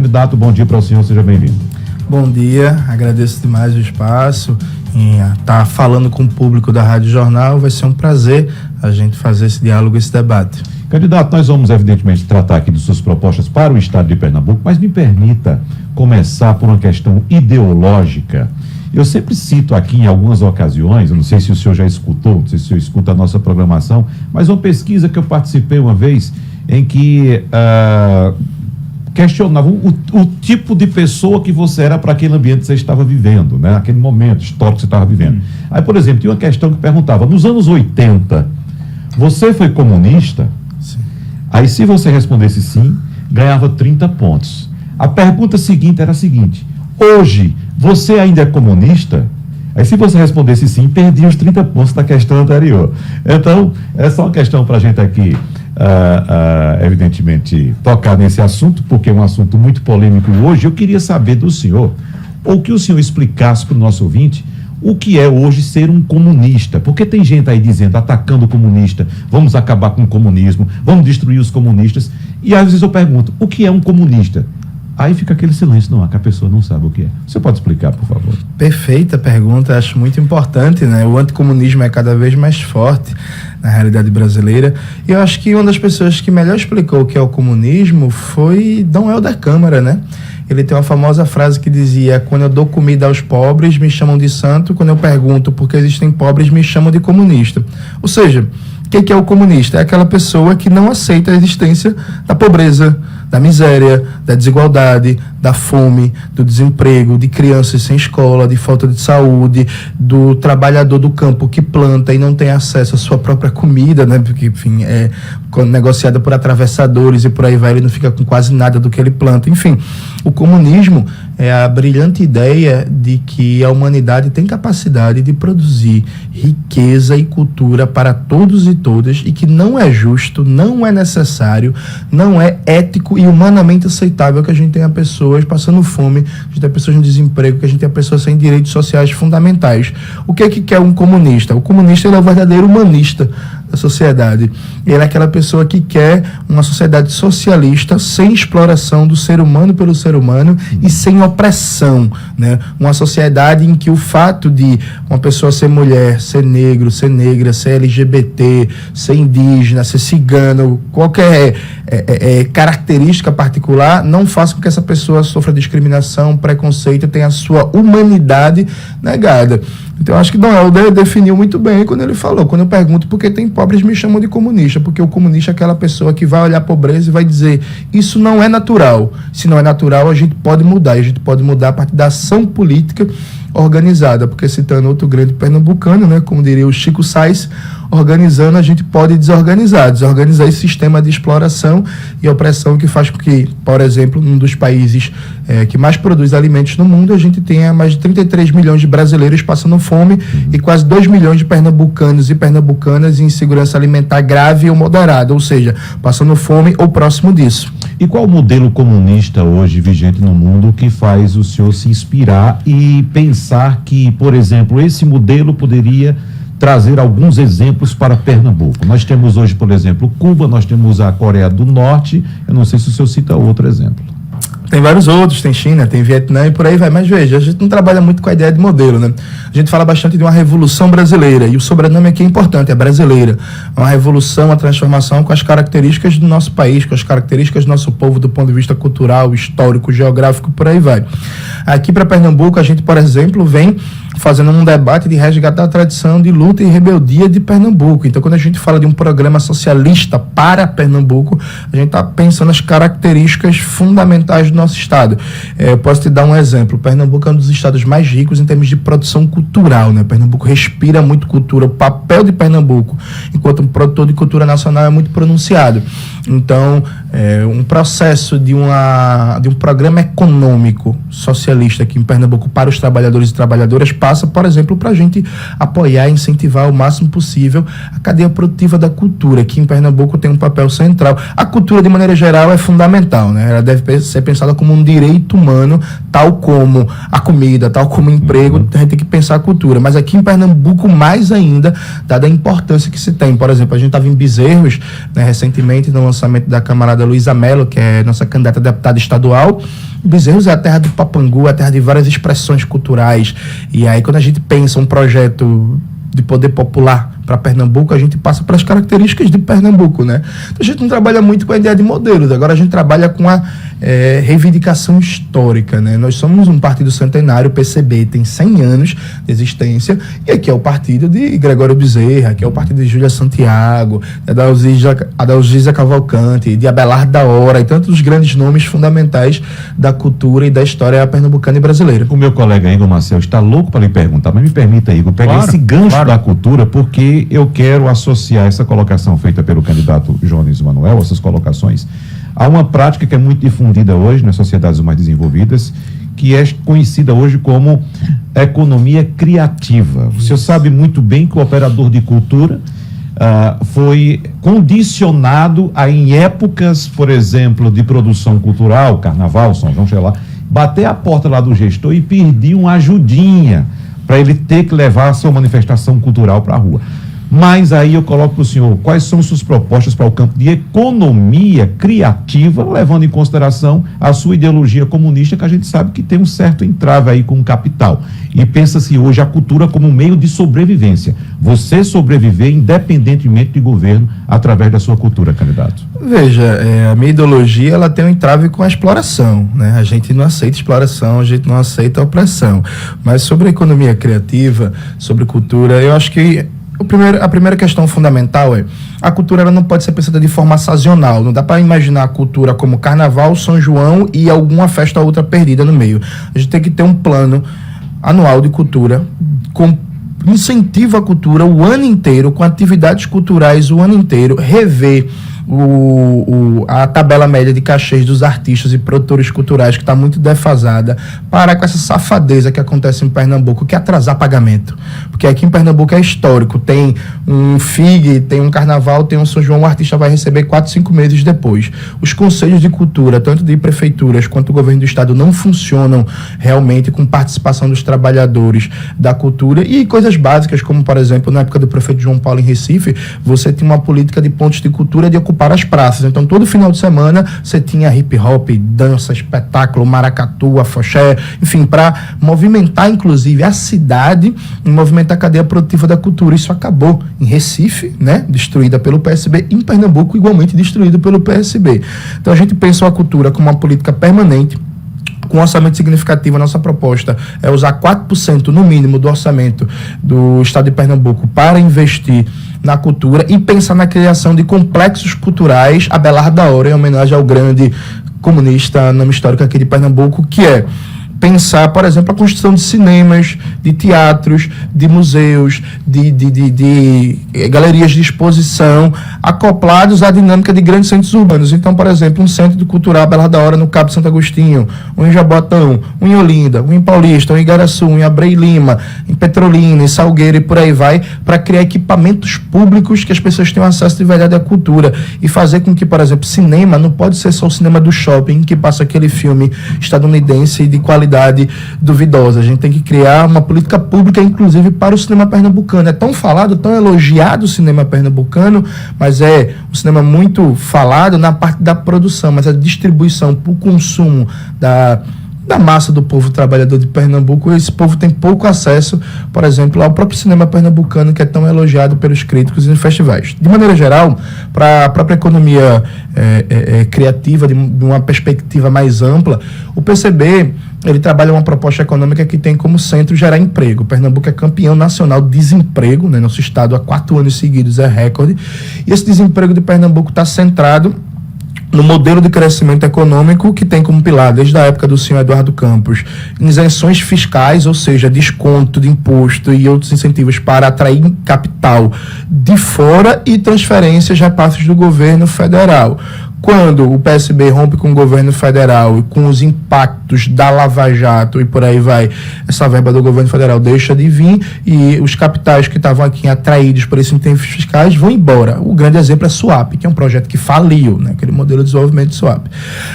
Candidato, bom dia para o senhor, seja bem-vindo. Bom dia, agradeço demais o espaço em estar falando com o público da Rádio Jornal. Vai ser um prazer a gente fazer esse diálogo, esse debate. Candidato, nós vamos evidentemente tratar aqui de suas propostas para o estado de Pernambuco, mas me permita começar por uma questão ideológica. Eu sempre cito aqui em algumas ocasiões, eu não sei se o senhor já escutou, não sei se o senhor escuta a nossa programação, mas uma pesquisa que eu participei uma vez em que questionava o tipo de pessoa que você era para aquele ambiente que você estava vivendo, né? Aquele momento histórico que você estava vivendo. Aí, por exemplo, tinha uma questão que perguntava, nos anos 80, você foi comunista? Sim. Aí, se você respondesse sim, ganhava 30 pontos. A pergunta seguinte era a seguinte, hoje, você ainda é comunista? Aí, se você respondesse sim, perdia os 30 pontos da questão anterior. Então, essa é uma questão para a gente aqui, evidentemente, tocar nesse assunto, porque é um assunto muito polêmico hoje. Eu queria saber do senhor, ou que o senhor explicasse para o nosso ouvinte, o que é hoje ser um comunista. Porque tem gente aí dizendo, atacando o comunista, vamos acabar com o comunismo, vamos destruir os comunistas. E às vezes eu pergunto, o que é um comunista? Aí fica aquele silêncio, não, que a pessoa não sabe o que é. Você pode explicar, por favor? Perfeita pergunta, acho muito importante, né? O anticomunismo é cada vez mais forte na realidade brasileira. E eu acho que uma das pessoas que melhor explicou o que é o comunismo foi Dom Helder Câmara, né? Ele tem uma famosa frase que dizia, quando eu dou comida aos pobres, me chamam de santo, quando eu pergunto por que existem pobres, me chamam de comunista. Ou seja, o que é o comunista? É aquela pessoa que não aceita a existência da pobreza, da miséria, da desigualdade, da fome, do desemprego, de crianças sem escola, de falta de saúde, do trabalhador do campo que planta e não tem acesso à sua própria comida, né? Porque, enfim, é negociada por atravessadores e por aí vai, ele não fica com quase nada do que ele planta. Enfim, o comunismo é a brilhante ideia de que a humanidade tem capacidade de produzir riqueza e cultura para todos e todas e que não é justo, não é necessário, não é ético e humanamente aceitável que a gente tenha pessoas passando fome, que a gente tenha pessoas no desemprego, que a gente tenha pessoas sem direitos sociais fundamentais. O que é que quer um comunista? O comunista, ele é o verdadeiro humanista da sociedade. Ele é aquela pessoa que quer uma sociedade socialista sem exploração do ser humano pelo ser humano e sem opressão, né? Uma sociedade em que o fato de uma pessoa ser mulher, ser negro, ser negra, ser LGBT, ser indígena, ser cigano, qualquer característica particular não faça com que essa pessoa sofra discriminação, preconceito e tenha a sua humanidade negada. Então, eu acho que Dom Helder definiu muito bem quando ele falou, quando eu pergunto por que tem pobres, me chamam de comunista, porque o comunista é aquela pessoa que vai olhar a pobreza e vai dizer, isso não é natural. Se não é natural, a gente pode mudar, e a gente pode mudar a partir da ação política organizada, porque citando outro grande pernambucano, né, como diria o Chico Sainz, organizando a gente pode desorganizar esse sistema de exploração e opressão que faz com que, por exemplo, um dos países que mais produz alimentos no mundo, a gente tenha mais de 33 milhões de brasileiros passando fome e quase 2 milhões de pernambucanos e pernambucanas em insegurança alimentar grave ou moderada, ou seja, passando fome ou próximo disso. E qual o modelo comunista hoje vigente no mundo que faz o senhor se inspirar e pensar que, por exemplo, esse modelo poderia trazer alguns exemplos para Pernambuco? Nós temos hoje, por exemplo, Cuba, nós temos a Coreia do Norte, eu não sei se o senhor cita outro exemplo. Tem vários outros, tem China, tem Vietnã e por aí vai, mas veja, a gente não trabalha muito com a ideia de modelo, né? A gente fala bastante de uma revolução brasileira, e o sobrenome aqui é importante, é brasileira. É uma revolução, uma transformação com as características do nosso país, com as características do nosso povo do ponto de vista cultural, histórico, geográfico, por aí vai. Aqui para Pernambuco, a gente, por exemplo, vem fazendo um debate de resgatar a tradição de luta e rebeldia de Pernambuco. Então, quando a gente fala de um programa socialista para Pernambuco, a gente está pensando nas características fundamentais do nosso estado. Eu posso te dar um exemplo. Pernambuco é um dos estados mais ricos em termos de produção cultural, né? Pernambuco respira muito cultura. O papel de Pernambuco, enquanto um produtor de cultura nacional, é muito pronunciado. Então, um processo de um programa econômico socialista aqui em Pernambuco para os trabalhadores e trabalhadoras passa, por exemplo, para a gente apoiar e incentivar o máximo possível a cadeia produtiva da cultura, que em Pernambuco tem um papel central. A cultura, de maneira geral, é fundamental, né? Ela deve ser pensada como um direito humano, tal como a comida, tal como o emprego, a gente tem que pensar a cultura. Mas aqui em Pernambuco, mais ainda, dada a importância que se tem. Por exemplo, a gente estava em Bezerros, né, recentemente, no lançamento da camarada Luísa Mello, que é nossa candidata a deputada estadual, Bezerros é a terra do Papangu, a terra de várias expressões culturais. E aí, quando a gente pensa um projeto de poder popular para Pernambuco, a gente passa pelas características de Pernambuco, né? Então, a gente não trabalha muito com a ideia de modelos, agora a gente trabalha com a reivindicação histórica, né? Nós somos um partido centenário, o PCB tem 100 anos de existência, e aqui é o partido de Gregório Bezerra, aqui é o partido de Júlia Santiago, Adalgisa Cavalcante, de Abelardo da Hora, e tantos grandes nomes fundamentais da cultura e da história pernambucana e brasileira. O meu colega Igor Marcel está louco para lhe perguntar, mas me permita, Igor, pegar esse gancho da cultura, porque eu quero associar essa colocação feita pelo candidato Jones Manuel, essas colocações, a uma prática que é muito difundida hoje nas sociedades mais desenvolvidas, que é conhecida hoje como economia criativa. O senhor sabe muito bem que o operador de cultura foi condicionado a, em épocas, por exemplo, de produção cultural, carnaval, São João, sei lá, bater a porta lá do gestor e pedir uma ajudinha para ele ter que levar a sua manifestação cultural para a rua. Mas aí eu coloco para o senhor, quais são suas propostas para o campo de economia criativa, levando em consideração a sua ideologia comunista, que a gente sabe que tem um certo entrave aí com o capital. E pensa-se hoje a cultura como um meio de sobrevivência. Você sobreviver independentemente de governo através da sua cultura, candidato. Veja, a minha ideologia ela tem um entrave com a exploração, né? A gente não aceita exploração, a gente não aceita opressão. Mas sobre a economia criativa, sobre cultura, eu acho que a primeira questão fundamental é a cultura ela não pode ser pensada de forma sazonal. Não dá para imaginar a cultura como carnaval, São João e alguma festa ou outra perdida no meio. A gente tem que ter um plano anual de cultura com incentivo à cultura o ano inteiro, com atividades culturais o ano inteiro, rever a tabela média de cachês dos artistas e produtores culturais, que está muito defasada, parar com essa safadeza que acontece em Pernambuco, que é atrasar pagamento. Porque aqui em Pernambuco é histórico, tem um FIG, tem um carnaval, tem um São João, o artista vai receber 4, 5 meses depois. Os conselhos de cultura, tanto de prefeituras quanto do governo do estado, não funcionam realmente com participação dos trabalhadores da cultura e coisas básicas, como, por exemplo, na época do prefeito João Paulo em Recife, você tinha uma política de pontos de cultura de ocupar as praças. Então, todo final de semana, você tinha hip hop, dança, espetáculo, maracatu, afoxé, enfim, para movimentar, inclusive, a cidade e movimentar a cadeia produtiva da cultura. Isso acabou em Recife, né? Destruída pelo PSB, em Pernambuco, igualmente destruído pelo PSB. Então, a gente pensa a cultura como uma política permanente, com orçamento significativo. A nossa proposta é usar 4% no mínimo do orçamento do estado de Pernambuco para investir na cultura e pensar na criação de complexos culturais. Abelardo da Hora, em homenagem ao grande comunista, nome histórico aqui de Pernambuco, que é pensar, por exemplo, a construção de cinemas, de teatros, de museus, de galerias de exposição, acoplados à dinâmica de grandes centros urbanos. Então, por exemplo, um centro cultural Abelardo da Hora no Cabo Santo Agostinho, um em Jabotão, um em Olinda, um em Paulista, um em Igaraçu, um em Abreu e Lima, em Petrolina, em Salgueiro e por aí vai, para criar equipamentos públicos que as pessoas tenham acesso de verdade à cultura e fazer com que, por exemplo, cinema não pode ser só o cinema do shopping que passa aquele filme estadunidense de qualidade duvidosa. A gente tem que criar uma política pública, inclusive, para o cinema pernambucano. É tão falado, tão elogiado o cinema pernambucano, mas é um cinema muito falado na parte da produção, mas a distribuição para o consumo da massa do povo trabalhador de Pernambuco, esse povo tem pouco acesso, por exemplo, ao próprio cinema pernambucano, que é tão elogiado pelos críticos em festivais. De maneira geral, para a própria economia criativa, de uma perspectiva mais ampla, o PCB ele trabalha uma proposta econômica que tem como centro gerar emprego. Pernambuco é campeão nacional de desemprego, né? Nosso estado há 4 anos seguidos é recorde, e esse desemprego de Pernambuco está centrado no modelo de crescimento econômico que tem como pilar, desde a época do senhor Eduardo Campos, isenções fiscais, ou seja, desconto de imposto e outros incentivos para atrair capital de fora e transferências, repasses do governo federal. Quando o PSB rompe com o governo federal e com os impactos da Lava Jato e por aí vai, essa verba do governo federal deixa de vir e os capitais que estavam aqui atraídos por esses incentivos fiscais vão embora. O grande exemplo é SUAP, que é um projeto que faliu, né? Aquele modelo de desenvolvimento de SUAP.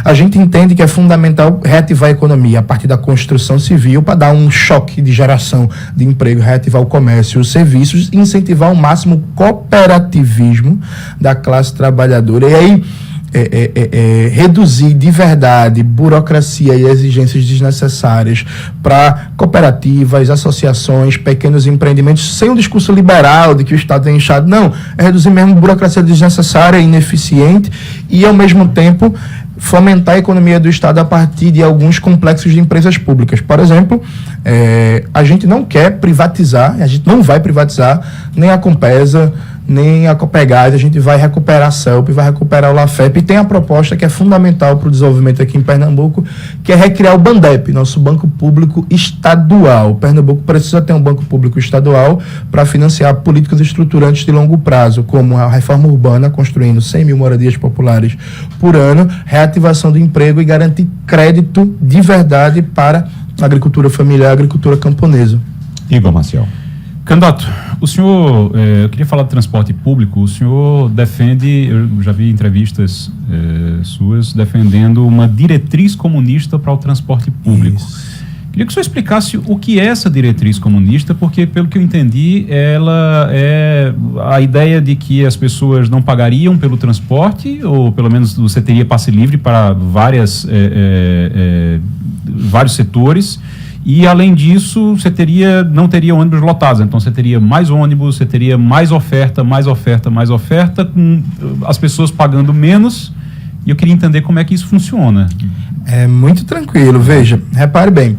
A gente entende que é fundamental reativar a economia a partir da construção civil para dar um choque de geração de emprego, reativar o comércio e os serviços e incentivar ao máximo o cooperativismo da classe trabalhadora. E aí, reduzir de verdade burocracia e exigências desnecessárias para cooperativas, associações, pequenos empreendimentos, sem um discurso liberal de que o Estado é inchado. Não, é reduzir mesmo burocracia desnecessária e ineficiente e, ao mesmo tempo, fomentar a economia do Estado a partir de alguns complexos de empresas públicas. Por exemplo, a gente não quer privatizar, a gente não vai privatizar nem a Compesa, nem a Copegás, a gente vai recuperar a CELP, vai recuperar o Lafep, e tem a proposta que é fundamental para o desenvolvimento aqui em Pernambuco, que é recriar o BANDEP, nosso Banco Público Estadual. Pernambuco precisa ter um Banco Público Estadual para financiar políticas estruturantes de longo prazo, como a reforma urbana, construindo 100 mil moradias populares por ano, reativação do emprego e garantir crédito de verdade para a agricultura familiar e a agricultura camponesa. Igor Maciel. Candidato, o senhor, eu queria falar de transporte público. O senhor defende, eu já vi entrevistas suas, defendendo uma diretriz comunista para o transporte público. Isso. Queria que o senhor explicasse o que é essa diretriz comunista, porque, pelo que eu entendi, ela é a ideia de que as pessoas não pagariam pelo transporte, ou pelo menos você teria passe livre para vários setores. E, além disso, você não teria ônibus lotados. Então, você teria mais ônibus, você teria mais oferta, com as pessoas pagando menos. E eu queria entender como é que isso funciona. É muito tranquilo. Veja, repare bem.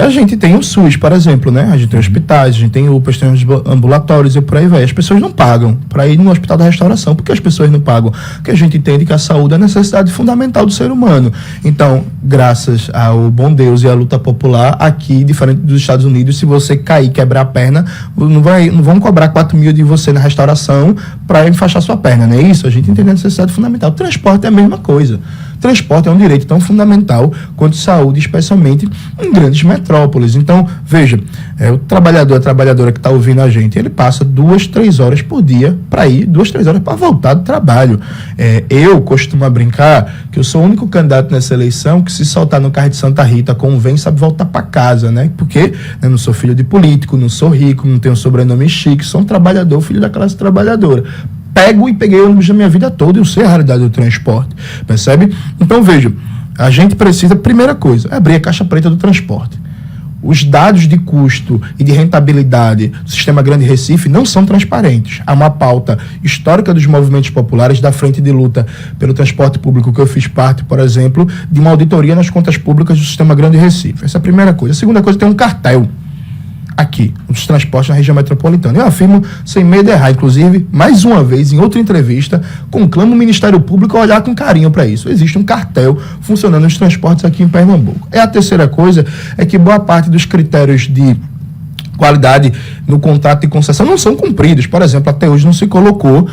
A gente tem o SUS, por exemplo, né? A gente tem hospitais, a gente tem UPAs, tem os ambulatórios e por aí vai. As pessoas não pagam para ir no Hospital da Restauração. Por que as pessoas não pagam? Porque a gente entende que a saúde é a necessidade fundamental do ser humano. Então, graças ao bom Deus e à luta popular, aqui, diferente dos Estados Unidos, se você cair, quebrar a perna, não vão cobrar 4 mil de você na restauração para enfaixar sua perna, não é isso? A gente entende a necessidade fundamental. O transporte é a mesma coisa. Transporte é um direito tão fundamental quanto saúde, especialmente em grandes metrópoles. Então, veja, o trabalhador, a trabalhadora que está ouvindo a gente, ele passa 2-3 horas por dia para ir, 2-3 horas para voltar do trabalho. Eu costumo brincar que eu sou o único candidato nessa eleição que, se soltar no carro de Santa Rita com um vem, sabe voltar para casa, né? Porque eu não sou filho de político, não sou rico, não tenho sobrenome chique, sou um trabalhador, filho da classe trabalhadora. Pego e peguei ônibus da minha vida toda, eu sei a realidade do transporte, percebe? Então, veja, a gente precisa, primeira coisa, abrir a caixa preta do transporte. Os dados de custo e de rentabilidade do Sistema Grande Recife não são transparentes. Há uma pauta histórica dos movimentos populares da Frente de Luta pelo Transporte Público, que eu fiz parte, por exemplo, de uma auditoria nas contas públicas do Sistema Grande Recife. Essa é a primeira coisa. A segunda coisa, tem um cartel aqui, os transportes na região metropolitana. Eu afirmo, sem medo de errar, inclusive, mais uma vez, em outra entrevista, conclamo o Ministério Público a olhar com carinho para isso. Existe um cartel funcionando nos transportes aqui em Pernambuco. A terceira coisa é que boa parte dos critérios de qualidade no contrato de concessão não são cumpridos. Por exemplo, até hoje não se colocou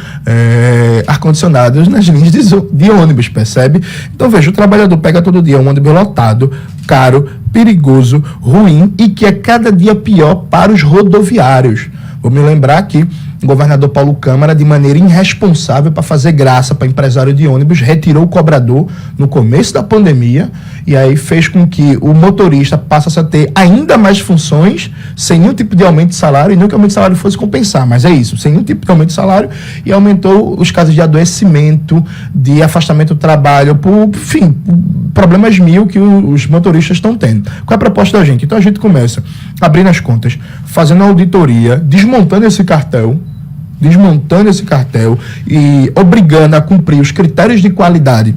ar-condicionados nas linhas de ônibus, percebe? Então, veja, o trabalhador pega todo dia um ônibus lotado, caro, perigoso, ruim e que é cada dia pior para os rodoviários. Vou me lembrar que o governador Paulo Câmara, de maneira irresponsável, para fazer graça para empresário de ônibus, retirou o cobrador no começo da pandemia e aí fez com que o motorista passasse a ter ainda mais funções sem nenhum tipo de aumento de salário, e não que o aumento de salário fosse compensar, mas é isso, sem nenhum tipo de aumento de salário, e aumentou os casos de adoecimento, de afastamento do trabalho, por problemas mil que os motoristas estão tendo. Qual é a proposta da gente? Então a gente começa abrindo as contas, fazendo a auditoria, desmontando esse cartel e obrigando a cumprir os critérios de qualidade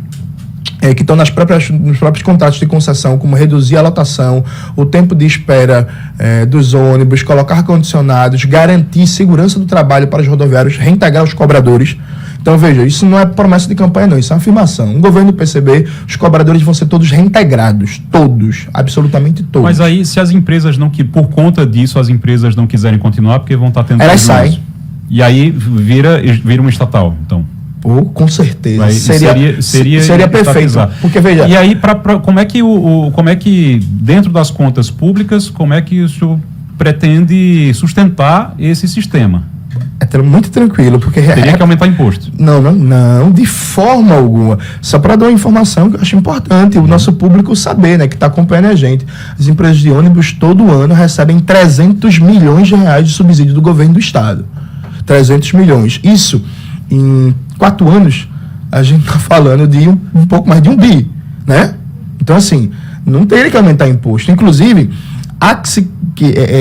que estão nos próprios contratos de concessão, como reduzir a lotação, o tempo de espera dos ônibus, colocar ar-condicionados, garantir segurança do trabalho para os rodoviários, reintegrar os cobradores. Então, veja, isso não é promessa de campanha, não, isso é uma afirmação. No governo do PCB, os cobradores vão ser todos reintegrados, todos, absolutamente todos. Mas aí, se as empresas não, por conta disso, as empresas não quiserem continuar, porque vão estar tendo... Elas saem. E aí vira uma estatal, então. Com certeza. Mas seria perfeito. Porque, veja... E aí, como é que, dentro das contas públicas, como é que o senhor pretende sustentar esse sistema? É muito tranquilo, porque... Teria que aumentar imposto. Não, de forma alguma. Só para dar uma informação que eu acho importante, o nosso público saber, né, que está acompanhando a gente. As empresas de ônibus todo ano recebem 300 milhões de reais de subsídio do governo do estado. 300 milhões. Isso, em 4 anos, a gente está falando de um pouco mais de 1 bi, né? Então, assim, não teria que aumentar imposto. Inclusive, há que se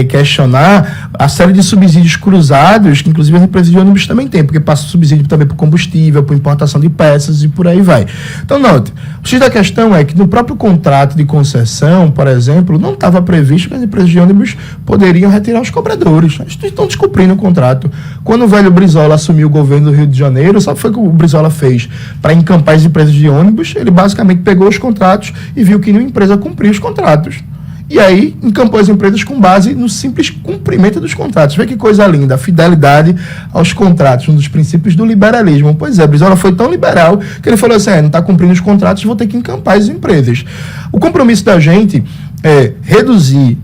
questionar a série de subsídios cruzados, que inclusive as empresas de ônibus também têm, porque passa subsídio também por combustível, por importação de peças e por aí vai. Então, note, o X da questão é que no próprio contrato de concessão, por exemplo, não estava previsto que as empresas de ônibus poderiam retirar os cobradores. Eles estão descumprindo o contrato. Quando o velho Brizola assumiu o governo do Rio de Janeiro, sabe o que foi que o Brizola fez para encampar as empresas de ônibus? Ele basicamente pegou os contratos e viu que nenhuma empresa cumpria os contratos. E aí, encampou as empresas com base no simples cumprimento dos contratos. Vê que coisa linda, a fidelidade aos contratos, um dos princípios do liberalismo. Pois é, Brizola foi tão liberal que ele falou assim, não está cumprindo os contratos, vou ter que encampar as empresas. O compromisso da gente é reduzir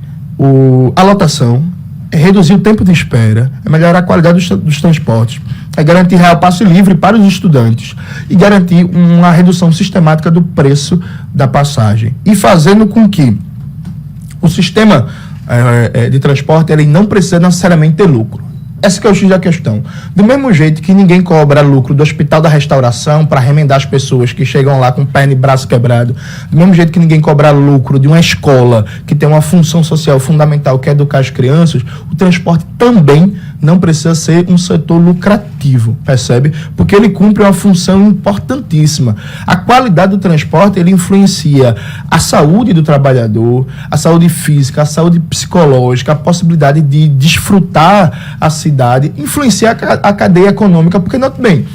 a lotação, é reduzir o tempo de espera, é melhorar a qualidade dos transportes, é garantir real passe livre para os estudantes e garantir uma redução sistemática do preço da passagem. E fazendo com que o sistema de transporte ele não precisa necessariamente ter lucro. Essa que é o X da questão. Do mesmo jeito que ninguém cobra lucro do Hospital da Restauração para remendar as pessoas que chegam lá com perna e braço quebrado, do mesmo jeito que ninguém cobra lucro de uma escola que tem uma função social fundamental que é educar as crianças, o transporte também não precisa ser um setor lucrativo, percebe? Porque ele cumpre uma função importantíssima. A qualidade do transporte, ele influencia a saúde do trabalhador, a saúde física, a saúde psicológica, a possibilidade de desfrutar a cidade, influencia a cadeia econômica, porque, note bem,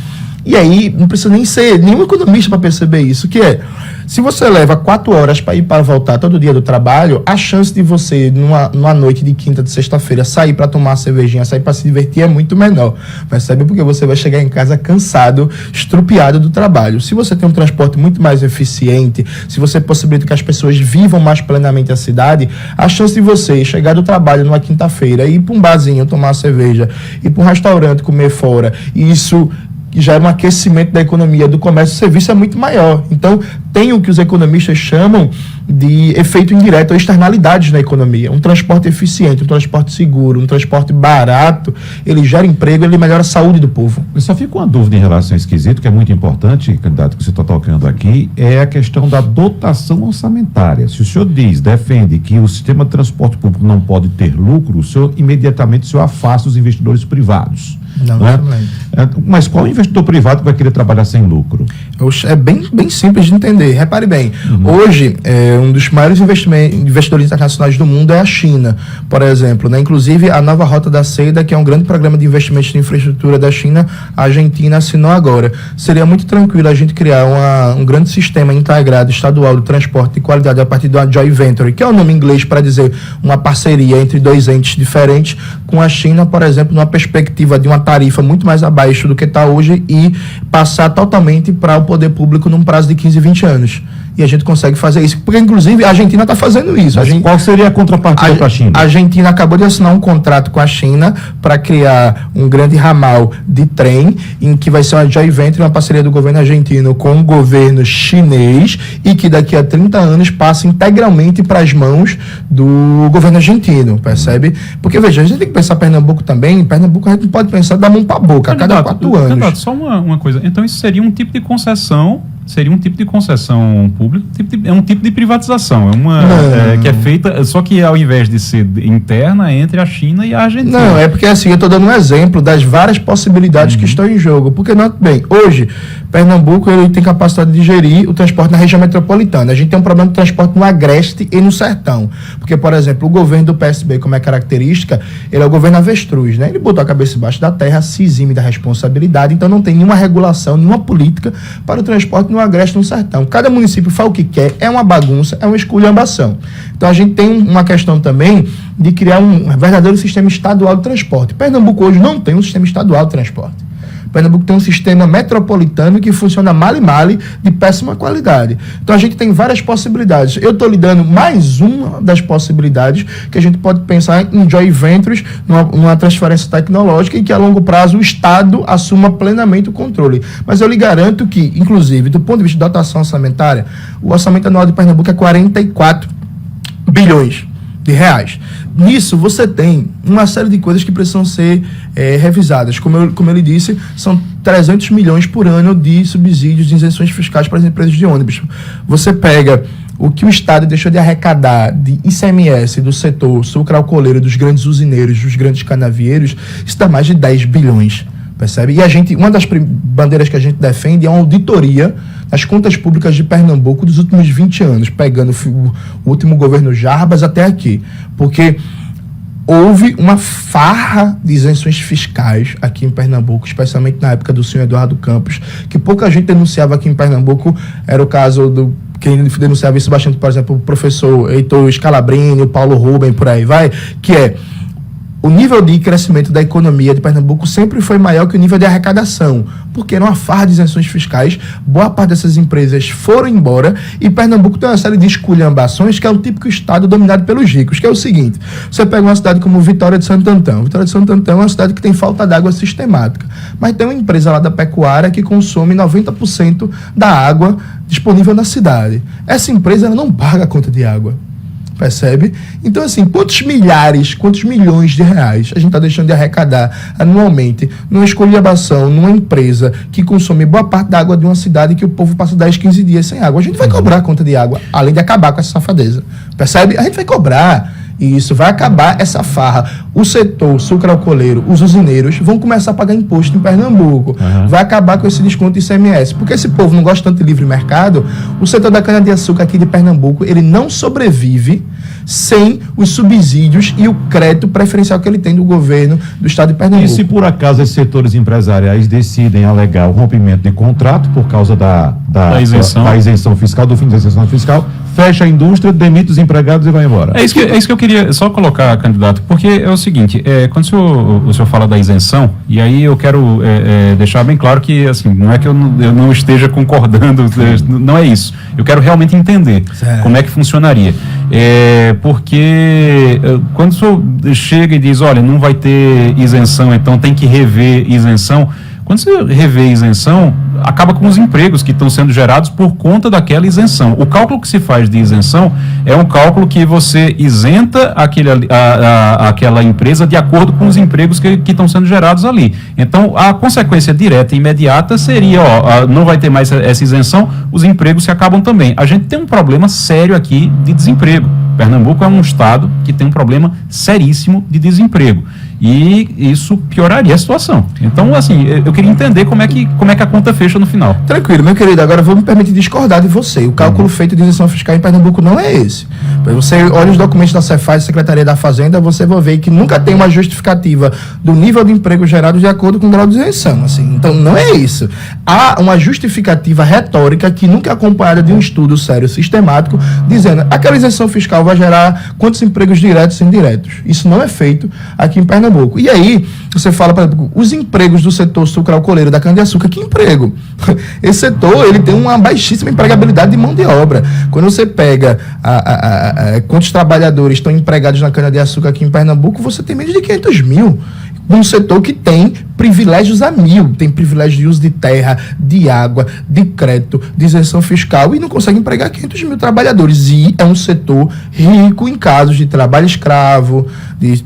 e aí não precisa nem ser nenhum economista para perceber isso, que é, se você leva 4 horas para ir para voltar todo dia do trabalho, a chance de você, numa noite de quinta, de sexta-feira, sair para tomar uma cervejinha, sair para se divertir é muito menor. Percebe? Porque você vai chegar em casa cansado, estrupiado do trabalho. Se você tem um transporte muito mais eficiente, se você possibilita que as pessoas vivam mais plenamente a cidade, a chance de você chegar do trabalho numa quinta-feira, ir para um barzinho, tomar uma cerveja, ir para um restaurante, comer fora, e isso que gera um aquecimento da economia, do comércio e serviço é muito maior. Então, tem o que os economistas chamam de efeito indireto ou externalidades na economia. Um transporte eficiente, um transporte seguro, um transporte barato, ele gera emprego, ele melhora a saúde do povo. Eu só fico com uma dúvida em relação a esse quesito, que é muito importante, candidato, que você está tocando aqui, é a questão da dotação orçamentária. Se o senhor defende que o sistema de transporte público não pode ter lucro, o senhor imediatamente afasta os investidores privados. Não, né? Mas qual investidor privado vai querer trabalhar sem lucro? É bem simples de entender. Repare bem, hoje, um dos maiores investidores internacionais do mundo é a China, por exemplo, né? Inclusive, a nova Rota da Seda, que é um grande programa de investimentos em infraestrutura da China, a Argentina assinou agora. Seria muito tranquilo a gente criar um grande sistema integrado estadual de transporte de qualidade a partir de uma joint venture, que é o nome em inglês para dizer uma parceria entre 2 entes diferentes, com a China, por exemplo, numa perspectiva de uma tarifa muito mais abaixo do que está hoje e passar totalmente para o poder público num prazo de 15, 20 anos. E a gente consegue fazer isso, porque inclusive a Argentina está fazendo isso. Qual seria a contrapartida para a China? A Argentina acabou de assinar um contrato com a China para criar um grande ramal de trem, em que vai ser uma joint venture, uma parceria do governo argentino com o governo chinês, e que daqui a 30 anos passa integralmente para as mãos do governo argentino, percebe? Porque, veja, a gente tem que pensar Pernambuco também. Pernambuco a gente não pode pensar da mão para a boca, a cada 4 anos. Candidato, só uma coisa. Então isso seria um tipo de concessão, pública, é um tipo de privatização, que é feita, só que ao invés de ser interna, entre a China e a Argentina. Não, é porque assim, eu estou dando um exemplo das várias possibilidades que estão em jogo, porque, não, bem, hoje, Pernambuco ele tem capacidade de gerir o transporte na região metropolitana. A gente tem um problema de transporte no Agreste e no Sertão, porque, por exemplo, o governo do PSB, como é característica, ele é o governo avestruz, né? Ele botou a cabeça embaixo da terra, se exime da responsabilidade, então não tem nenhuma regulação, nenhuma política para o transporte no Agreste e no Sertão. Cada município faz o que quer, é uma bagunça, é uma esculhambação. Então a gente tem uma questão também de criar um verdadeiro sistema estadual de transporte. Pernambuco hoje não tem um sistema estadual de transporte. Pernambuco tem um sistema metropolitano que funciona male-male, de péssima qualidade. Então a gente tem várias possibilidades. Eu estou lhe dando mais uma das possibilidades que a gente pode pensar em joint ventures, numa transferência tecnológica, em que a longo prazo o Estado assuma plenamente o controle. Mas eu lhe garanto que, inclusive, do ponto de vista de dotação orçamentária, o orçamento anual de Pernambuco é 44 bilhões de reais. Nisso, você tem uma série de coisas que precisam ser revisadas. Como eu lhe disse, são 300 milhões por ano de subsídios de isenções fiscais para as empresas de ônibus. Você pega o que o Estado deixou de arrecadar de ICMS do setor sucroalcooleiro, dos grandes usineiros, dos grandes canavieiros, isso dá mais de 10 bilhões. Percebe? E uma das bandeiras que a gente defende é uma auditoria nas contas públicas de Pernambuco dos últimos 20 anos, pegando o último governo Jarbas até aqui. Porque houve uma farra de isenções fiscais aqui em Pernambuco, especialmente na época do senhor Eduardo Campos, que pouca gente denunciava aqui em Pernambuco. Era o caso do... Quem denunciava isso bastante, por exemplo, o professor Heitor Scalabrini, o Paulo Ruben, por aí vai, que é o nível de crescimento da economia de Pernambuco sempre foi maior que o nível de arrecadação, porque era uma farra de isenções fiscais, boa parte dessas empresas foram embora, e Pernambuco tem uma série de esculhambações que é o típico estado dominado pelos ricos, que é o seguinte: você pega uma cidade como Vitória de Santo Antão. Vitória de Santo Antão é uma cidade que tem falta d'água sistemática, mas tem uma empresa lá da pecuária que consome 90% da água disponível na cidade. Essa empresa ela não paga a conta de água. Percebe? Então, assim, quantos milhões de reais a gente está deixando de arrecadar anualmente numa esculhambação, numa empresa que consome boa parte da água de uma cidade que o povo passa 10, 15 dias sem água? A gente vai cobrar a conta de água, além de acabar com essa safadeza. Percebe? A gente vai cobrar. E isso vai acabar essa farra. O setor sucroalcooleiro, os usineiros, vão começar a pagar imposto em Pernambuco. Vai acabar com esse desconto de ICMS. Porque esse povo não gosta tanto de livre mercado, o setor da cana-de-açúcar aqui de Pernambuco, ele não sobrevive sem os subsídios e o crédito preferencial que ele tem do governo do estado de Pernambuco. E se por acaso esses setores empresariais decidem alegar o rompimento de contrato por causa da isenção fiscal, do fim da isenção fiscal, fecha a indústria, demite os empregados e vai embora. É isso que eu queria só colocar, candidato, porque é o seguinte, quando o senhor fala da isenção, e aí eu quero deixar bem claro que, assim, não é que eu não esteja concordando, não é isso. Eu quero realmente entender como é que funcionaria. Porque quando o senhor chega e diz, olha, não vai ter isenção, então tem que rever isenção. Quando você revê isenção, acaba com os empregos que estão sendo gerados por conta daquela isenção. O cálculo que se faz de isenção é um cálculo que você isenta aquela empresa de acordo com os empregos que estão sendo gerados ali. Então, a consequência direta e imediata seria, não vai ter mais essa isenção, os empregos se acabam também. A gente tem um problema sério aqui de desemprego. Pernambuco é um estado que tem um problema seríssimo de desemprego. E isso pioraria a situação. Então, assim, eu queria entender como é que a conta fecha no final. Tranquilo, meu querido. Agora vou me permitir discordar de você. O cálculo feito de isenção fiscal em Pernambuco não é esse. Você olha os documentos da Cefaz, Secretaria da Fazenda, você vai ver que nunca tem uma justificativa do nível de emprego gerado de acordo com o grau de isenção. Assim. Então, não é isso. Há uma justificativa retórica que nunca é acompanhada de um estudo sério, sistemático, dizendo aquela isenção fiscal vai gerar quantos empregos diretos e indiretos. Isso não é feito aqui em Pernambuco. E aí, você fala, por exemplo, os empregos do setor sucroalcooleiro da cana-de-açúcar, que emprego? Esse setor, ele tem uma baixíssima empregabilidade de mão de obra. Quando você pega quantos trabalhadores estão empregados na cana-de-açúcar aqui em Pernambuco, você tem menos de 500 mil. Um setor que tem privilégios a mil, tem privilégio de uso de terra, de água, de crédito, de isenção fiscal e não consegue empregar 500 mil trabalhadores. E é um setor rico em casos de trabalho escravo, de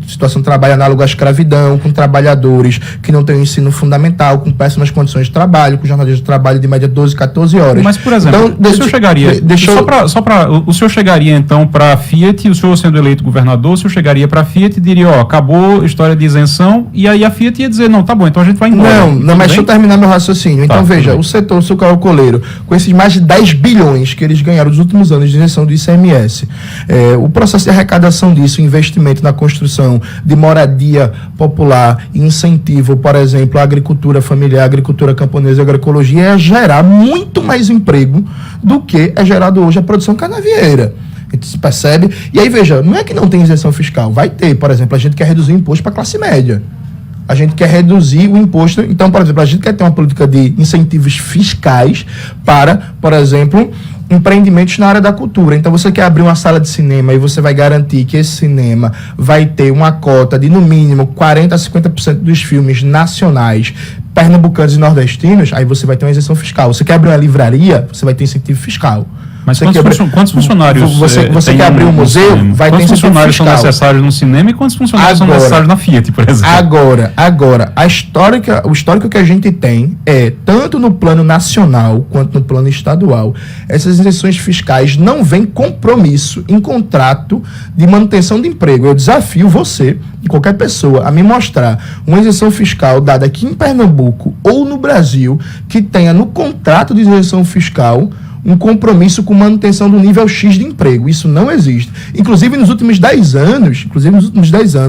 situação de trabalho análogo à escravidão, com trabalhadores que não têm ensino fundamental, com péssimas condições de trabalho, com jornalistas de trabalho de média 12, 14 horas. Mas, por exemplo, então, o senhor chegaria... o senhor chegaria, então, para a Fiat, o senhor sendo eleito governador, o senhor chegaria para a Fiat e diria, acabou a história de isenção, e aí a Fiat ia dizer, não, tá bom, então a gente vai embora. Não, mas deixa eu terminar meu raciocínio. Então, veja, o setor sucroalcooleiro, com esses mais de 10 bilhões que eles ganharam nos últimos anos de isenção do ICMS, o processo de arrecadação disso, investimento na construção de moradia popular, incentivo, por exemplo, à agricultura familiar, agricultura camponesa, agroecologia, é gerar muito mais emprego do que é gerado hoje a produção canavieira. A gente se percebe. E aí, veja, não é que não tem isenção fiscal. Vai ter, por exemplo, a gente quer reduzir o imposto para a classe média. A gente quer reduzir o imposto. Então, por exemplo, a gente quer ter uma política de incentivos fiscais para, por exemplo, empreendimentos na área da cultura. Então, você quer abrir uma sala de cinema e você vai garantir que esse cinema vai ter uma cota de, no mínimo, 40% a 50% dos filmes nacionais, pernambucanos e nordestinos, aí você vai ter uma isenção fiscal. Você quer abrir uma livraria, você vai ter incentivo fiscal. Mas quantos funcionários você quer abrir um museu, vai ter quantos funcionários são necessários no cinema e quantos funcionários são necessários na Fiat, por exemplo? Agora, o histórico que a gente tem é, tanto no plano nacional quanto no plano estadual, essas isenções fiscais não vêm compromisso em contrato de manutenção de emprego. Eu desafio você e qualquer pessoa a me mostrar uma isenção fiscal dada aqui em Pernambuco ou no Brasil que tenha no contrato de isenção fiscal um compromisso com manutenção do nível X de emprego. Isso não existe. Inclusive, nos últimos 10 anos...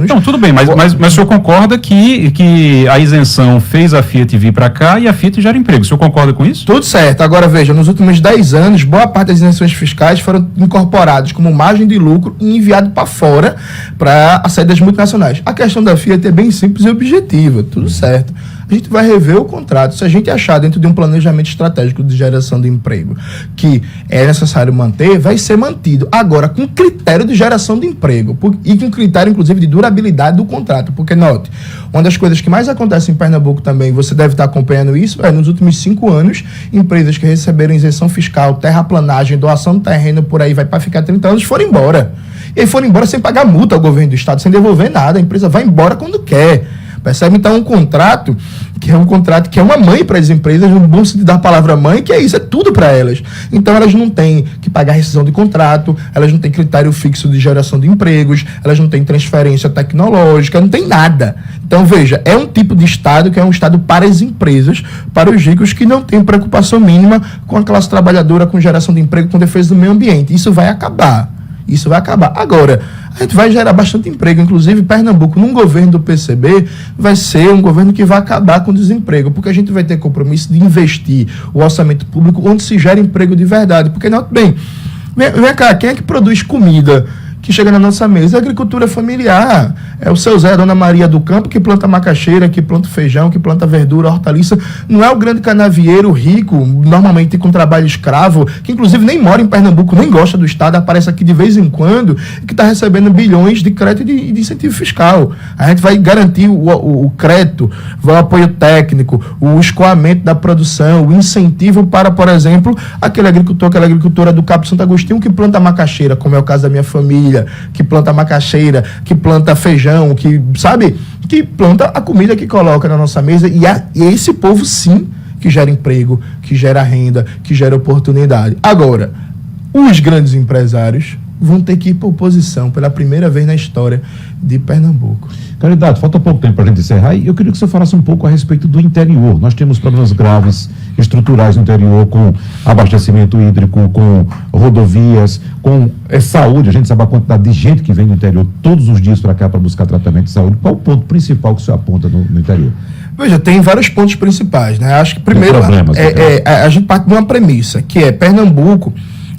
Não, tudo bem, mas o senhor concorda que a isenção fez a Fiat vir para cá e a Fiat gera emprego. O senhor concorda com isso? Tudo certo. Agora, veja, nos últimos 10 anos, boa parte das isenções fiscais foram incorporadas como margem de lucro e enviado para fora para a sede das multinacionais. A questão da Fiat é bem simples e objetiva. Tudo certo. A gente vai rever o contrato. Se a gente achar dentro de um planejamento estratégico de geração de emprego que é necessário manter, vai ser mantido. Agora, com critério de geração de emprego e com critério, inclusive, de durabilidade do contrato. Porque, note, uma das coisas que mais acontece em Pernambuco também, você deve estar acompanhando isso, nos últimos 5 anos, empresas que receberam isenção fiscal, terraplanagem, doação de terreno, por aí, vai para ficar 30 anos, foram embora. E aí foram embora sem pagar multa ao governo do estado, sem devolver nada. A empresa vai embora quando quer. Percebe? Então, um contrato que é uma mãe para as empresas, no bom sentido da palavra mãe, que é isso, é tudo para elas. Então, elas não têm que pagar rescisão de contrato, elas não têm critério fixo de geração de empregos, elas não têm transferência tecnológica, não tem nada. Então, veja, é um tipo de Estado que é um Estado para as empresas, para os ricos que não têm preocupação mínima com a classe trabalhadora, com geração de emprego, com defesa do meio ambiente. Isso vai acabar. Agora, a gente vai gerar bastante emprego. Inclusive, Pernambuco, num governo do PCB, vai ser um governo que vai acabar com o desemprego, porque a gente vai ter compromisso de investir o orçamento público onde se gera emprego de verdade. Porque, não, bem, vem cá, quem é que produz comida que chega na nossa mesa? É a agricultura familiar. É o seu Zé, a dona Maria do campo, que planta macaxeira, que planta feijão, que planta verdura, hortaliça. Não é o grande canavieiro rico, normalmente com trabalho escravo, que inclusive nem mora em Pernambuco, nem gosta do Estado, aparece aqui de vez em quando, que está recebendo bilhões de crédito e de incentivo fiscal. A gente vai garantir o crédito, o apoio técnico, o escoamento da produção, o incentivo para, por exemplo, aquele agricultor, aquela agricultora do Cabo Santo Agostinho que planta macaxeira, como é o caso da minha família, que planta macaxeira, que planta feijão, que, sabe, que planta a comida que coloca na nossa mesa, e esse povo, sim, que gera emprego, que gera renda, que gera oportunidade. Agora, os grandes empresários vão ter que ir para oposição pela primeira vez na história de Pernambuco. Candidato, falta pouco tempo para a gente encerrar e eu queria que você falasse um pouco a respeito do interior. Nós temos problemas graves, estruturais no interior, com abastecimento hídrico, com rodovias, com saúde. A gente sabe a quantidade de gente que vem do interior todos os dias para cá para buscar tratamento de saúde. Qual o ponto principal que você aponta no interior? Veja, tem vários pontos principais, né? Acho que primeiro a gente parte de uma premissa, que é Pernambuco,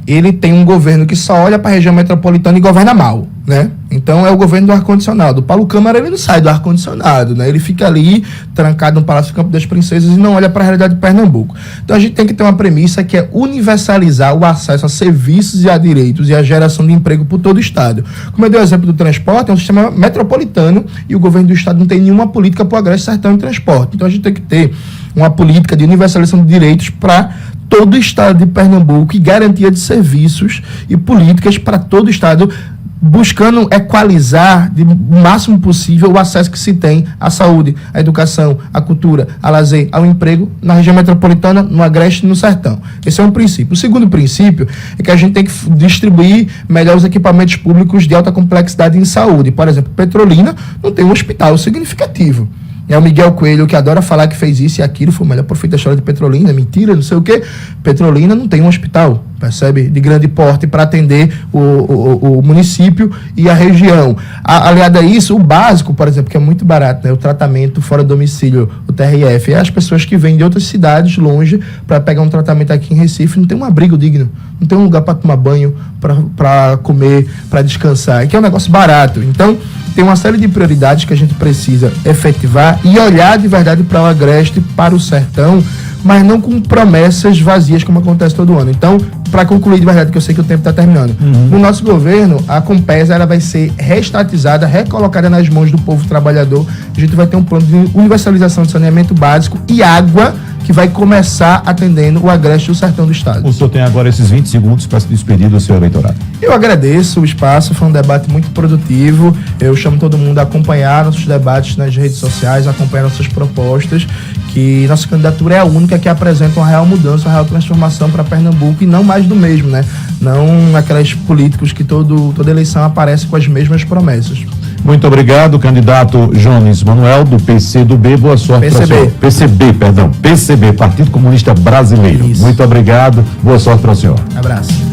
ele tem um governo que só olha para a região metropolitana e governa mal, né? Então é o governo do ar-condicionado. O Paulo Câmara, ele não sai do ar-condicionado, né? Ele fica ali, trancado no Palácio do Campo das Princesas e não olha para a realidade de Pernambuco. Então a gente tem que ter uma premissa que é universalizar o acesso a serviços e a direitos e a geração de emprego por todo o Estado. Como eu dei o exemplo do transporte, é um sistema metropolitano e o governo do Estado não tem nenhuma política para o Agreste Sertão em transporte. Então a gente tem que ter uma política de universalização de direitos para todo o Estado de Pernambuco e garantia de serviços e políticas para todo o Estado, buscando equalizar o máximo possível o acesso que se tem à saúde, à educação, à cultura, ao lazer, ao emprego na região metropolitana, no Agreste e no Sertão. Esse é um princípio. O segundo princípio é que a gente tem que distribuir melhor os equipamentos públicos de alta complexidade em saúde. Por exemplo, Petrolina não tem um hospital significativo. É o Miguel Coelho, que adora falar que fez isso e aquilo, foi o melhor prefeito da história de Petrolina, mentira, não sei o quê. Petrolina não tem um hospital, percebe? De grande porte para atender o município e a região. Aliado a isso, o básico, por exemplo, que é muito barato, né? O tratamento fora do domicílio, o TRF, é as pessoas que vêm de outras cidades longe para pegar um tratamento aqui em Recife, não tem um abrigo digno, não tem um lugar para tomar banho, para comer, para descansar, que é um negócio barato. Então, tem uma série de prioridades que a gente precisa efetivar e olhar de verdade para o Agreste, para o Sertão, mas não com promessas vazias como acontece todo ano. Então, para concluir de verdade, que eu sei que o tempo está terminando, no nosso governo, a Compesa ela vai ser reestatizada, recolocada nas mãos do povo trabalhador. A gente vai ter um plano de universalização de saneamento básico e água, que vai começar atendendo o Agreste do Sertão do Estado. O senhor tem agora esses 20 segundos para se despedir do seu eleitorado. Eu agradeço o espaço, foi um debate muito produtivo. Eu chamo todo mundo a acompanhar nossos debates nas redes sociais, acompanhar nossas propostas, que nossa candidatura é a única que apresenta uma real mudança, uma real transformação para Pernambuco e não mais do mesmo, né? Não aqueles políticos que toda eleição aparecem com as mesmas promessas. Muito obrigado, candidato Jones Manuel, do PCdoB. Boa sorte para o senhor. PCB, Partido Comunista Brasileiro. Isso. Muito obrigado, boa sorte para o senhor. Abraço.